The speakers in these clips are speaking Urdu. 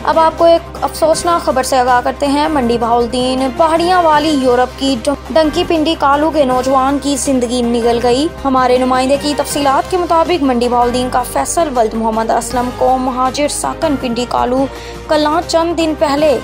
اب آپ کو ایک افسوسناک خبر سے آگاہ کرتے ہیں۔ منڈی بہاؤالدین پہاڑیاں والی یورپ کی ڈنکی پنڈی کالو کے نوجوان کی زندگی نگل گئی۔ ہمارے نمائندے کی تفصیلات کے مطابق منڈی بہاؤالدین کا فیصل ولد محمد اسلم قوم مہاجر ساکن پنڈی کالو کلاں چند دن پہلے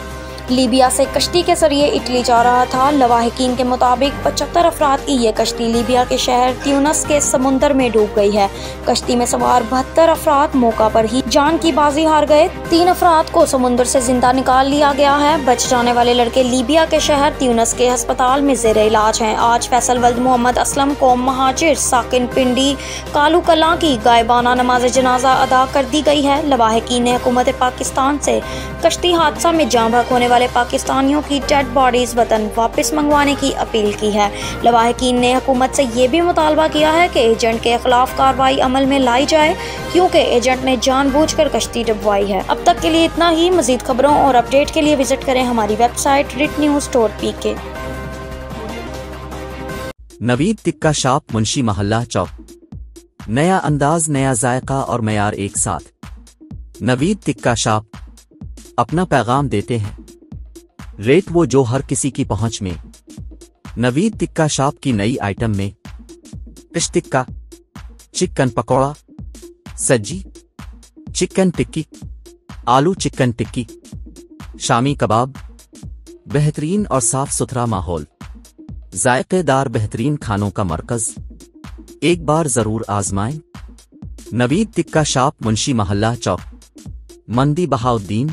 لیبیا سے کشتی کے ذریعے اٹلی جا رہا تھا۔ لواحقین کے مطابق 75 افراد کی یہ کشتی لیبیا کے شہر تیونس کے سمندر میں ڈوب گئی ہے۔ کشتی میں سوار 72 افراد موقع پر ہی جان کی بازی ہار گئے۔ 3 افراد کو سمندر سے زندہ نکال لیا گیا ہے۔ بچ جانے والے لڑکے لیبیا کے شہر تیونس کے ہسپتال میں زیر علاج ہیں۔ آج فیصل ولد محمد اسلم قوم مہاجر ساکن پنڈی کالو کلاں کی غائبانہ نماز جنازہ ادا کر دی گئی ہے۔ لواحقین نے حکومت پاکستان سے کشتی حادثہ میں جاں بحق ہونے والے پاکستانیوں کی ڈیڈ باڈیز وطن واپس منگوانے کی اپیل کی ہے۔ لواحقین نے حکومت سے یہ بھی مطالبہ کیا ہے کہ ایجنٹ کے خلاف کارروائی عمل میں لائی جائے، کیونکہ ایجنٹ نے جان بوجھ کر کشتی ڈبوائی ہے۔ اب تک کے لیے اتنا ہی۔ مزید خبروں اور اپڈیٹ کے لیے وزٹ کریں ہماری ویب سائٹ ritnews.pk۔ نوید ٹکا شاپ منشی محلہ چوک، نیا انداز، نیا ذائقہ اور معیار ایک ساتھ۔ نوید ٹکا شاپ اپنا پیغام دیتے ہیں، ریٹ وہ جو ہر کسی کی پہنچ میں۔ نوید ٹکا شاپ کی نئی آئٹم میں فش ٹکا، چکن پکوڑا، سجی، چکن ٹکی، آلو چکن ٹکی، شامی کباب، بہترین اور صاف ستھرا ماحول، ذائقے دار بہترین کھانوں کا مرکز، ایک بار ضرور آزمائیں۔ نوید ٹکا شاپ منشی محلہ چوک، منڈی بہاؤالدین۔